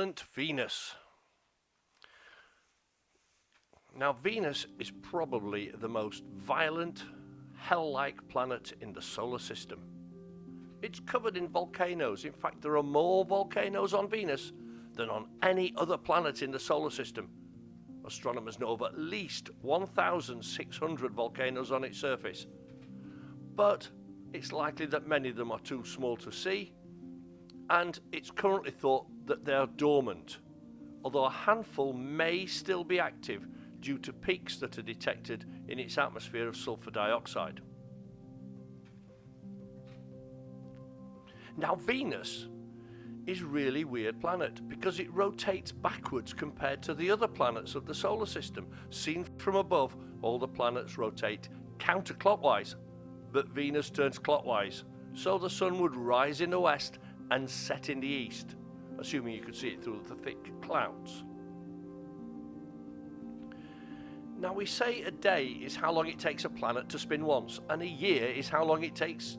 Violent Venus. Now, Venus is probably the most violent, hell-like planet in the solar system. It's covered in volcanoes. In fact, there are more volcanoes on Venus than on any other planet in the solar system. Astronomers know of at least 1,600 volcanoes on its surface. But it's likely that many of them are too small to see, and it's currently thought that they are dormant, although a handful may still be active due to peaks that are detected in its atmosphere of sulfur dioxide. Now, Venus is a really weird planet because it rotates backwards compared to the other planets of the solar system. Seen from above, all the planets rotate counterclockwise, but Venus turns clockwise, so the sun would rise in the west and set in the east, assuming you could see it through the thick clouds. Now, we say a day is how long it takes a planet to spin once, and a year is how long it takes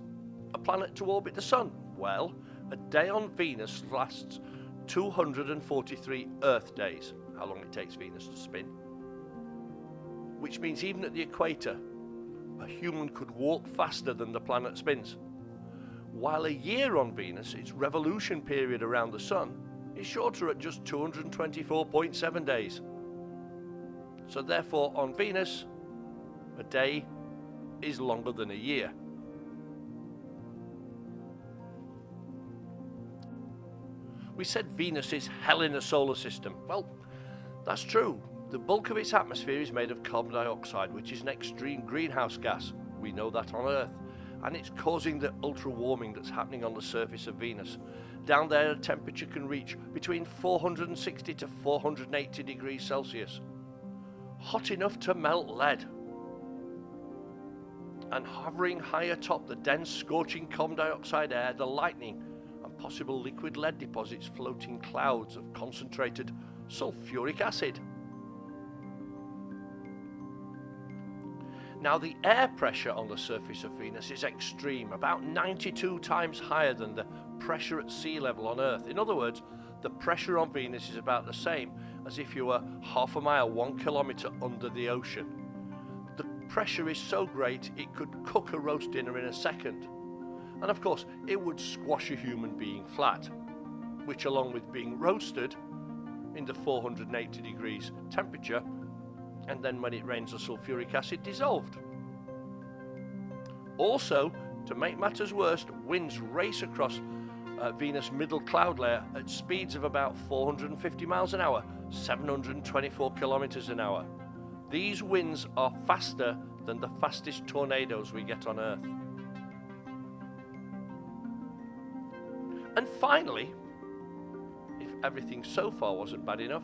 a planet to orbit the sun. Well, a day on Venus lasts 243 Earth days, how long it takes Venus to spin, which means even at the equator, a human could walk faster than the planet spins. While a year on Venus, its revolution period around the sun, is shorter at just 224.7 days. So therefore, on Venus, a day is longer than a year. We said Venus is hell in the solar system. Well, that's true. The bulk of its atmosphere is made of carbon dioxide, which is an extreme greenhouse gas. We know that on Earth. And it's causing the ultra warming that's happening on the surface of Venus. Down there, the temperature can reach between 460 to 480 degrees Celsius. Hot enough to melt lead. And hovering high atop the dense, scorching carbon dioxide air, the lightning and possible liquid lead deposits floating clouds of concentrated sulfuric acid. Now, the air pressure on the surface of Venus is extreme, about 92 times higher than the pressure at sea level on Earth. In other words, the pressure on Venus is about the same as if you were half a mile, 1 kilometer under the ocean. The pressure is so great it could cook a roast dinner in a second. And of course, it would squash a human being flat, which along with being roasted into 480 degrees temperature, and then when it rains the sulfuric acid dissolved. Also, to make matters worse, winds race across Venus' middle cloud layer at speeds of about 450 miles an hour, 724 kilometers an hour. These winds are faster than the fastest tornadoes we get on Earth. And finally, if everything so far wasn't bad enough,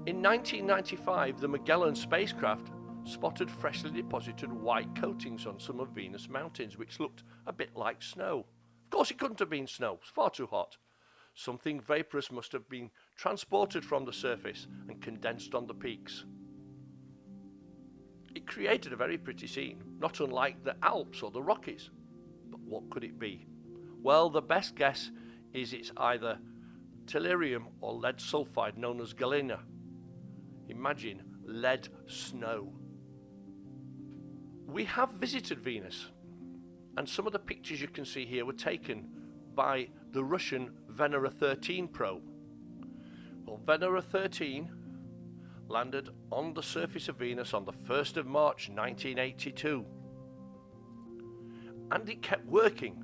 in 1995, the Magellan spacecraft spotted freshly deposited white coatings on some of Venus' mountains, which looked a bit like snow. Of course, it couldn't have been snow. It's far too hot. Something vaporous must have been transported from the surface and condensed on the peaks. It created a very pretty scene, not unlike the Alps or the Rockies. But what could it be? Well, the best guess is it's either tellurium or lead sulfide, known as galena. Imagine lead snow. We have visited Venus, and some of the pictures you can see here were taken by the Russian Venera 13 probe. Well, Venera 13 landed on the surface of Venus on the 1st of March 1982, and it kept working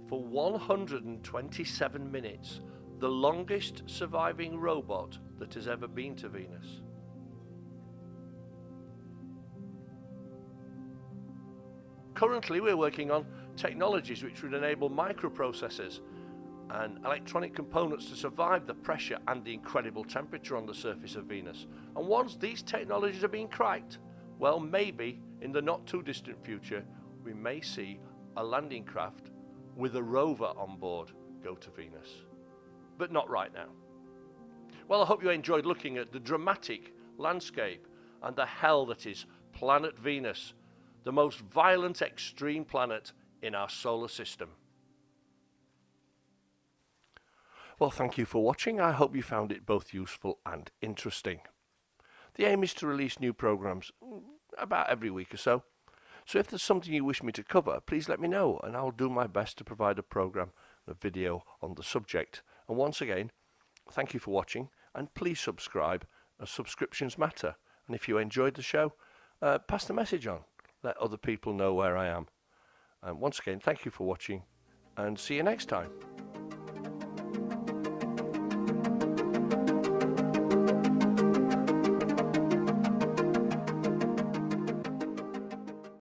for 127 minutes, the longest surviving robot that has ever been to Venus. Currently, we're working on technologies which would enable microprocessors and electronic components to survive the pressure and the incredible temperature on the surface of Venus. And once these technologies are being cracked, well, maybe in the not too distant future, we may see a landing craft with a rover on board go to Venus. But not right now. Well, I hope you enjoyed looking at the dramatic landscape and the hell that is planet Venus, the most violent extreme planet in our solar system. Well, thank you for watching. I hope you found it both useful and interesting. The aim is to release new programs about every week or so. So if there's something you wish me to cover, please let me know and I'll do my best to provide a program and a video on the subject. And once again, thank you for watching and please subscribe as subscriptions matter. And if you enjoyed the show, pass the message on. Let other people know where I am. And once again, thank you for watching and see you next time.